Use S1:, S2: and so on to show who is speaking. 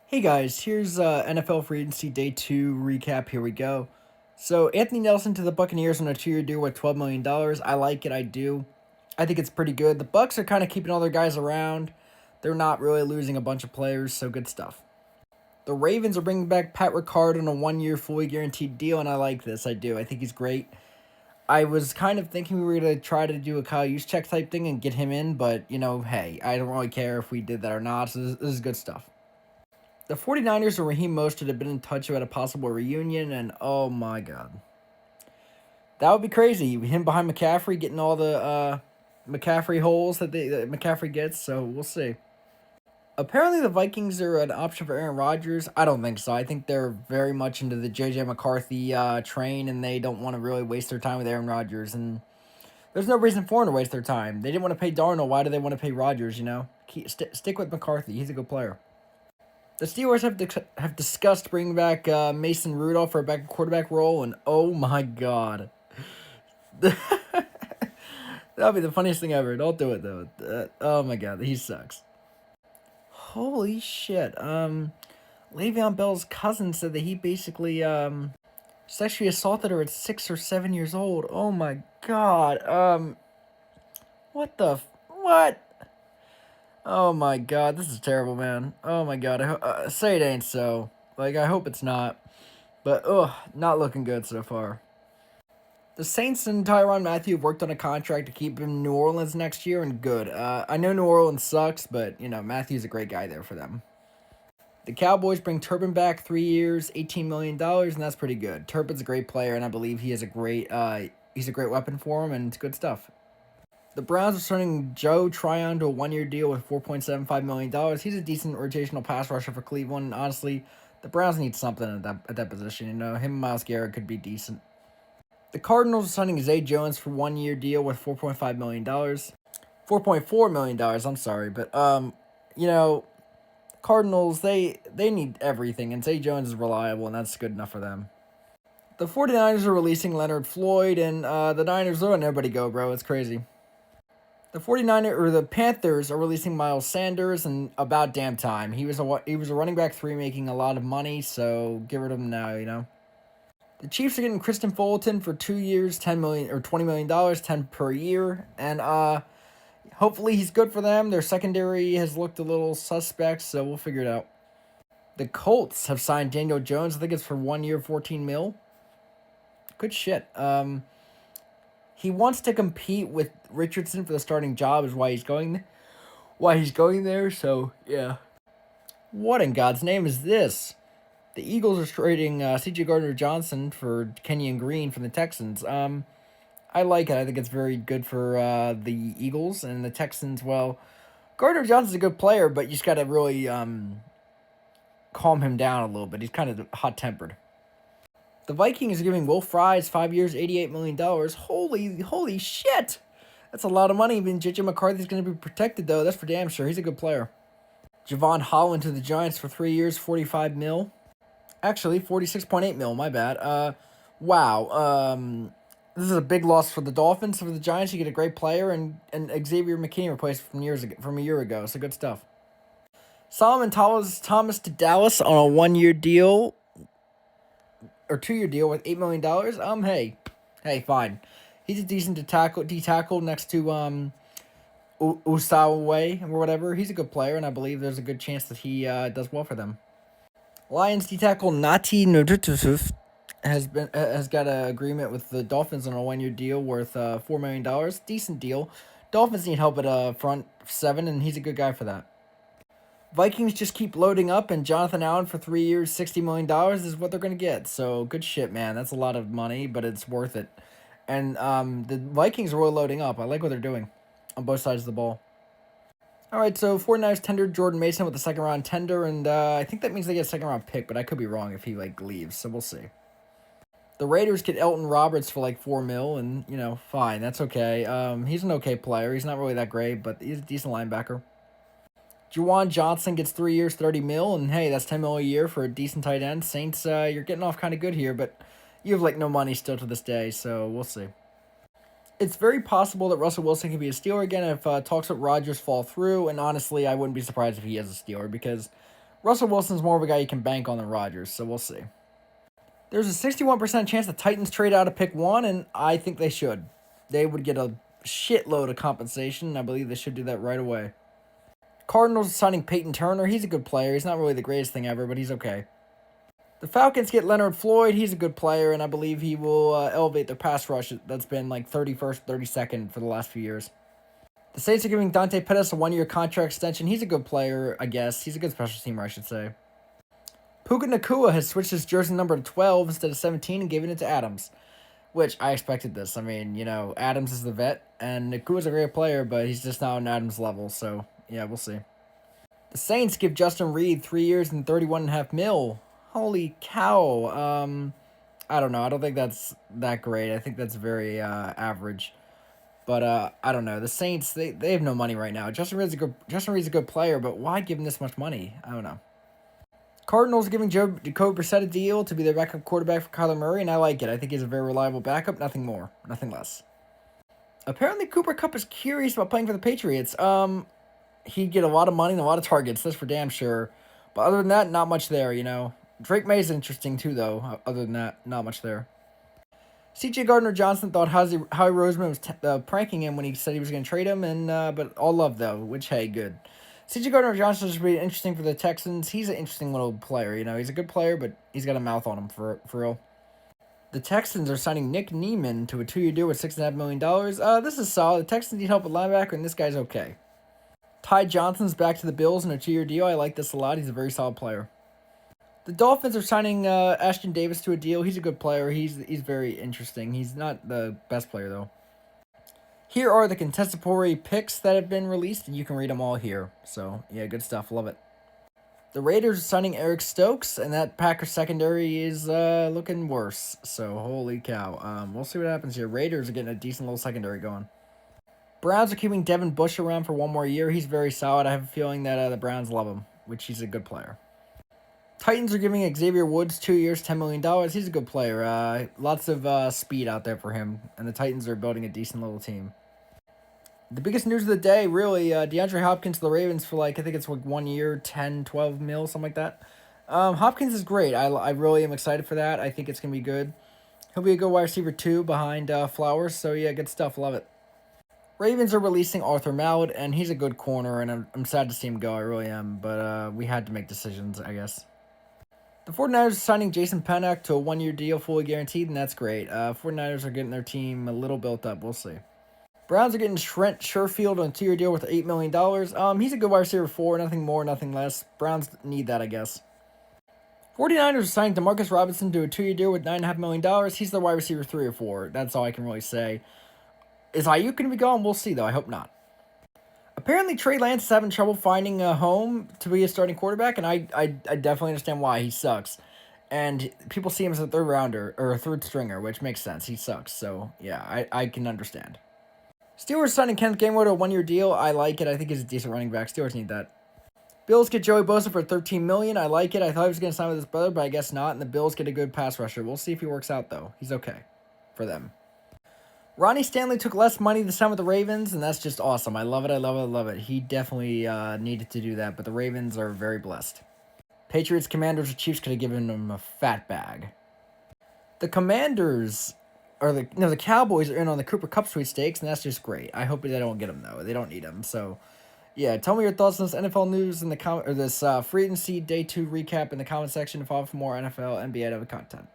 S1: Hey guys, here's NFL Free Agency Day 2 recap. Here we go. So, Anthony Nelson to the Buccaneers on a 2-year deal with $12 million. I like it, I do. I think it's pretty good. The Bucks are kind of keeping all their guys around. They're not really losing a bunch of players, so good stuff. The Ravens are bringing back Pat Ricard on a 1-year fully guaranteed deal, and I like this. I do. I think he's great. I was kind of thinking we were going to try to do a Kyle Juszczyk type thing and get him in, but, hey, I don't really care if we did that or not, so this is good stuff. The 49ers and Raheem Mostert have been in touch about a possible reunion, and oh my god. That would be crazy. Him behind McCaffrey getting all the McCaffrey holes that McCaffrey gets, so we'll see. Apparently, the Vikings are an option for Aaron Rodgers. I don't think so. I think they're very much into the J.J. McCarthy train, and they don't want to really waste their time with Aaron Rodgers. And there's no reason for them to waste their time. They didn't want to pay Darnold. Why do they want to pay Rodgers, Stick with McCarthy. He's a good player. The Steelers have discussed bringing back Mason Rudolph for a back quarterback role, and oh my god. That'll be the funniest thing ever. Don't do it, though. Oh my god, he sucks. Holy shit. Le'Veon Bell's cousin said that he basically, sexually assaulted her at 6 or 7 years old. Oh my god. What? Oh my god, this is terrible, man. Oh my god, say it ain't so. Like, I hope it's not. But, not looking good so far. The Saints and Tyrann Mathieu have worked on a contract to keep him in New Orleans next year, and good. I know New Orleans sucks, but, Mathieu's a great guy there for them. The Cowboys bring Turpin back 3 years, $18 million, and that's pretty good. Turpin's a great player, and I believe he is he's a great weapon for him, and it's good stuff. The Browns are signing Joe Tryon to a 1-year deal with $4.75 million. He's a decent rotational pass rusher for Cleveland. And honestly, the Browns need something at that position. Him and Myles Garrett could be decent. The Cardinals are signing Zay Jones for 1-year deal with $4.5 million. $4.4 million, I'm sorry. But, Cardinals, they need everything. And Zay Jones is reliable, and that's good enough for them. The 49ers are releasing Leonard Floyd, and the Niners are letting everybody go, bro. It's crazy. The Panthers are releasing Miles Sanders, and about damn time. He was a running back 3 making a lot of money, so get rid of him now. The Chiefs are getting Kristen Fulton for 2 years, $10 million or $20 million, 10 per year, and hopefully he's good for them. Their secondary has looked a little suspect, so we'll figure it out. The Colts have signed Daniel Jones. I think it's for 1 year, $14 million. Good shit. He wants to compete with Richardson for the starting job is why he's going there, so yeah. What in God's name is this? The Eagles are trading C.J. Gardner-Johnson for Kenyon Green from the Texans. I like it. I think it's very good for the Eagles and the Texans. Well, Gardner-Johnson's a good player, but you just got to really calm him down a little bit. He's kind of hot-tempered. The Vikings are giving Will Fries 5 years, $88 million. Holy shit! That's a lot of money. Even J.J. McCarthy's going to be protected, though. That's for damn sure. He's a good player. Javon Holland to the Giants for 3 years, $45 million. Actually, $46.8 million. My bad. Wow. This is a big loss for the Dolphins. For the Giants, you get a great player, and Xavier McKinney replaced from a year ago. So good stuff. Solomon Thomas to Dallas on a 1-year deal. Or 2-year deal with $8 million. Hey, fine. He's a decent D tackle next to Usawa or whatever. He's a good player, and I believe there's a good chance that he does well for them. Lions D tackle Nati Nurtutuf has got an agreement with the Dolphins on a 1-year deal worth $4 million. Decent deal. Dolphins need help at front 7, and he's a good guy for that. Vikings just keep loading up, and Jonathan Allen for 3 years, $60 million is what they're going to get. So, good shit, man. That's a lot of money, but it's worth it. And the Vikings are really loading up. I like what they're doing on both sides of the ball. All right, so 49ers tendered Jordan Mason with the second-round tender, and I think that means they get a second-round pick, but I could be wrong if he, leaves, so we'll see. The Raiders get Elton Roberts for, $4 million, and, fine. That's okay. He's an okay player. He's not really that great, but he's a decent linebacker. Juwan Johnson gets 3 years, $30 million, and hey, that's $10 million a year for a decent tight end. Saints, you're getting off kind of good here, but you have no money still to this day, so we'll see. It's very possible that Russell Wilson can be a Steeler again if talks with Rodgers fall through, and honestly, I wouldn't be surprised if he is a Steeler because Russell Wilson's more of a guy you can bank on than Rodgers, so we'll see. There's a 61% chance the Titans trade out of pick 1, and I think they should. They would get a shitload of compensation, and I believe they should do that right away. Cardinals signing Peyton Turner. He's a good player. He's not really the greatest thing ever, but he's okay. The Falcons get Leonard Floyd. He's a good player, and I believe he will elevate their pass rush that's been like 31st, 32nd for the last few years. The Saints are giving Dante Pettis a 1-year contract extension. He's a good player, I guess. He's a good special teamer, I should say. Puka Nacua has switched his jersey number to 12 instead of 17 and given it to Adams, which I expected this. I mean, Adams is the vet, and Nakua's a great player, but he's just not on Adams' level, so yeah, we'll see. The Saints give Justin Reed 3 years and $31.5 million. Holy cow. I don't know. I don't think that's that great. I think that's very average. But I don't know. The Saints, they have no money right now. Justin Reed's a good player, but why give him this much money? I don't know. Cardinals giving Jacoby Brissett a deal to be their backup quarterback for Kyler Murray, and I like it. I think he's a very reliable backup. Nothing more. Nothing less. Apparently, Cooper Kupp is curious about playing for the Patriots. He'd get a lot of money and a lot of targets. That's for damn sure. But other than that, not much there, Drake May is interesting too, though. Other than that, not much there. C.J. Gardner-Johnson thought Howie Roseman was pranking him when he said he was going to trade him, and but all love, though, which, hey, good. C.J. Gardner-Johnson is really interesting for the Texans. He's an interesting little player, He's a good player, but he's got a mouth on him, for real. The Texans are signing Nick Niemann to a 2-year deal with $6.5 million. This is solid. The Texans need help with linebacker, and this guy's okay. Ty Johnson's back to the Bills in a 2-year deal. I like this a lot. He's a very solid player. The Dolphins are signing Ashton Davis to a deal. He's a good player. He's very interesting. He's not the best player, though. Here are the contestatory picks that have been released, and you can read them all here. So, yeah, good stuff. Love it. The Raiders are signing Eric Stokes, and that Packers secondary is looking worse. So, holy cow. We'll see what happens here. Raiders are getting a decent little secondary going. Browns are keeping Devin Bush around for 1 more year. He's very solid. I have a feeling that the Browns love him, which he's a good player. Titans are giving Xavier Woods 2 years, $10 million. He's a good player. Lots of speed out there for him, and the Titans are building a decent little team. The biggest news of the day, really, DeAndre Hopkins to the Ravens for I think it's 1 year, 10, 12 mil, something like that. Hopkins is great. I really am excited for that. I think it's going to be good. He'll be a good wide receiver, too, behind Flowers. So, yeah, good stuff. Love it. Ravens are releasing Arthur Mallett, and he's a good corner, and I'm sad to see him go. I really am. But we had to make decisions, I guess. The 49ers are signing Jason Pinnock to a 1-year deal, fully guaranteed, and that's great. 49ers are getting their team a little built up. We'll see. Browns are getting Trent Sherfield on a 2-year deal with $8 million. He's a good wide receiver 4, nothing more, nothing less. Browns need that, I guess. 49ers are signing DeMarcus Robinson to a 2-year deal with $9.5 million. He's the wide receiver 3 or 4. That's all I can really say. Is Ayuk going to be gone? We'll see, though. I hope not. Apparently, Trey Lance is having trouble finding a home to be a starting quarterback, and I definitely understand why. He sucks. And people see him as a third rounder, or a third stringer, which makes sense. He sucks, so yeah, I can understand. Steelers signing Kenneth Gainwell to a 1-year deal. I like it. I think he's a decent running back. Steelers need that. Bills get Joey Bosa for $13 million. I like it. I thought he was going to sign with his brother, but I guess not. And the Bills get a good pass rusher. We'll see if he works out, though. He's okay for them. Ronnie Stanley took less money this time with the Ravens, and that's just awesome. I love it. I love it. I love it. He definitely needed to do that, but the Ravens are very blessed. Patriots, Commanders, or Chiefs could have given him a fat bag. The Commanders, or the Cowboys are in on the Cooper Kupp sweepstakes, and that's just great. I hope they don't get him, though. They don't need him, so yeah. Tell me your thoughts on this NFL news in the this free agency day 2 recap in the comment section. Follow for more NFL, NBA, and other content.